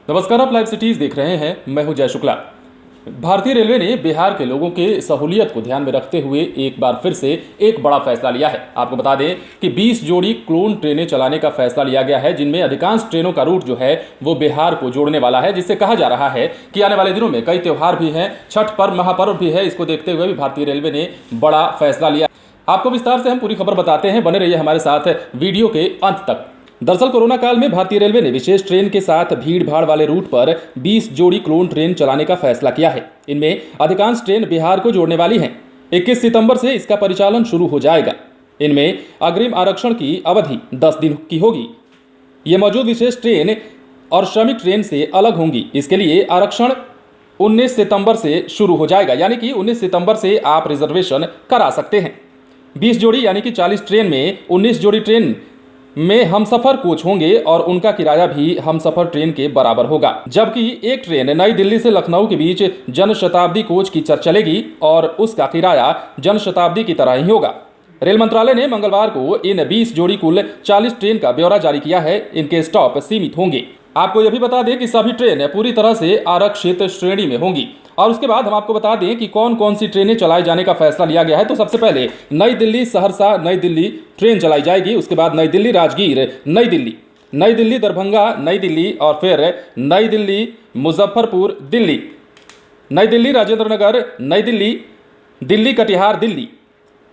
नमस्कार, आप live cities देख रहे हैं। मैं हूं जय शुक्ला। भारतीय रेलवे ने बिहार के लोगों के सहूलियत को ध्यान में रखते हुए एक बार फिर से एक बड़ा फैसला लिया है। आपको बता दें कि 20 जोड़ी क्लोन ट्रेनें चलाने का फैसला लिया गया है, जिनमें अधिकांश ट्रेनों का रूट जो है वो बिहार को जोड़ने वाला है, जिससे कहा जा रहा है कि आने वाले दिनों में कई त्यौहार भी हैं, छठ पर्व, महापर्व भी है। इसको देखते हुए भी भारतीय रेलवे ने बड़ा फैसला लिया। आपको विस्तार से हम पूरी खबर बताते हैं, बने रहिए हमारे साथ वीडियो के अंत तक। दरअसल कोरोना काल में भारतीय रेलवे ने विशेष ट्रेन के साथ भीड़ भाड़ वाले रूट पर 20 जोड़ी क्लोन ट्रेन चलाने का फैसला किया है। इनमें अधिकांश ट्रेन बिहार को जोड़ने वाली हैं। 21 सितंबर से इसका परिचालन शुरू हो जाएगा। इनमें अग्रिम आरक्षण की अवधि 10 दिन की होगी। ये मौजूद विशेष ट्रेन और श्रमिक ट्रेन से अलग होंगी। इसके लिए आरक्षण 19 सितंबर से शुरू हो जाएगा, यानी कि 19 सितंबर से आप रिजर्वेशन करा सकते हैं। 20 जोड़ी यानी कि 40 ट्रेन में 19 जोड़ी ट्रेन में हमसफर कोच होंगे और उनका किराया भी हमसफर ट्रेन के बराबर होगा। जबकि एक ट्रेन नई दिल्ली से लखनऊ के बीच जनशताब्दी कोच की चलेगी और उसका किराया जनशताब्दी की तरह ही होगा। रेल मंत्रालय ने मंगलवार को इन 20 जोड़ी कुल 40 ट्रेन का ब्यौरा जारी किया है। इनके स्टॉप सीमित होंगे। आपको यह भी बता दें कि सभी ट्रेन पूरी तरह से आरक्षित श्रेणी में होंगी। और उसके बाद हम आपको बता दें कि कौन कौन सी ट्रेनें चलाए जाने का फैसला लिया गया है। तो सबसे पहले नई दिल्ली सहरसा नई दिल्ली ट्रेन चलाई जाएगी। उसके बाद नई दिल्ली राजगीर नई दिल्ली दरभंगा नई दिल्ली और फिर नई दिल्ली मुजफ्फरपुर दिल्ली, नई दिल्ली राजेंद्र नगर नई दिल्ली, दिल्ली कटिहार दिल्ली,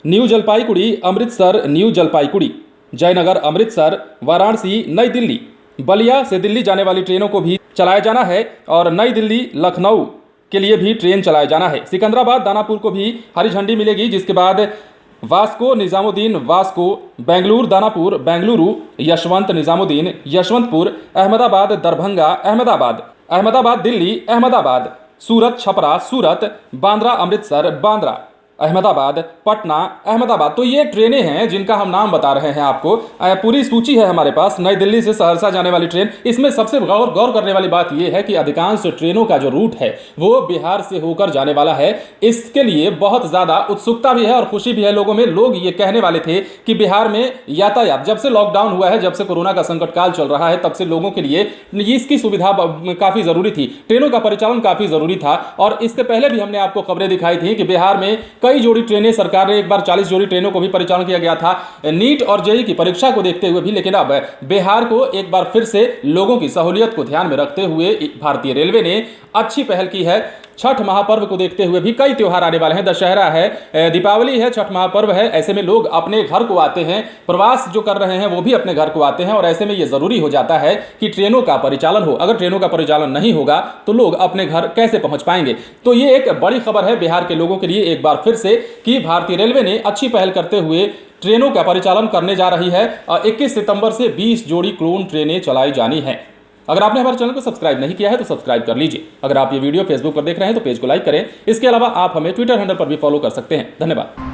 न्यू जलपाईगुड़ी अमृतसर न्यू जलपाईगुड़ी, जयनगर अमृतसर, वाराणसी नई दिल्ली, बलिया से दिल्ली जाने वाली ट्रेनों को भी चलाया जाना है और नई दिल्ली लखनऊ के लिए भी ट्रेन चलाया जाना है। सिकंदराबाद दानापुर को भी हरी झंडी मिलेगी। जिसके बाद वास्को निजामुद्दीन वास्को, बेंगलुरु दानापुर बेंगलुरु, यशवंत निजामुद्दीन यशवंतपुर, अहमदाबाद दरभंगा अहमदाबाद दिल्ली अहमदाबाद, सूरत छपरा सूरत, बांद्रा अमृतसर बांद्रा, अहमदाबाद पटना अहमदाबाद। तो ये ट्रेनें हैं जिनका हम नाम बता रहे हैं आपको। पूरी सूची है हमारे पास। नई दिल्ली से सहरसा जाने वाली ट्रेन, इसमें सबसे गौर करने वाली बात यह है कि अधिकांश ट्रेनों का जो रूट है वो बिहार से होकर जाने वाला है। इसके लिए बहुत ज़्यादा उत्सुकता भी है और खुशी भी है लोगों में। लोग ये कहने वाले थे कि बिहार में यातायात, जब से लॉकडाउन हुआ है, जब से कोरोना का संकट काल चल रहा है, तब से लोगों के लिए इसकी सुविधा काफ़ी ज़रूरी थी। ट्रेनों का परिचालन काफ़ी ज़रूरी था। और इससे पहले भी हमने आपको खबरें दिखाई थी कि बिहार में कई जोड़ी ट्रेनें, सरकार ने एक बार 40 जोड़ी ट्रेनों को भी परिचालन किया गया था नीट और जेईई की परीक्षा को देखते हुए भी। लेकिन अब बिहार को एक बार फिर से लोगों की सहूलियत को ध्यान में रखते हुए भारतीय रेलवे ने अच्छी पहल की है। छठ महापर्व को देखते हुए भी कई त्योहार आने वाले हैं। दशहरा है, दीपावली है, छठ महापर्व है। ऐसे में लोग अपने घर को आते हैं, प्रवास जो कर रहे हैं वो भी अपने घर को आते हैं। और ऐसे में ये जरूरी हो जाता है कि ट्रेनों का परिचालन हो। अगर ट्रेनों का परिचालन नहीं होगा तो लोग अपने घर कैसे पहुंच पाएंगे। तो ये एक बड़ी खबर है बिहार के लोगों के लिए एक बार फिर से कि भारतीय रेलवे ने अच्छी पहल करते हुए ट्रेनों का परिचालन करने जा रही है। 21 सितंबर से 20 जोड़ी क्लोन ट्रेनें चलाई जानी है। अगर आपने हमारे चैनल को सब्सक्राइब नहीं किया है तो सब्सक्राइब कर लीजिए। अगर आप ये वीडियो फेसबुक पर देख रहे हैं तो पेज को लाइक करें। इसके अलावा आप हमें ट्विटर हैंडल पर भी फॉलो कर सकते हैं। धन्यवाद।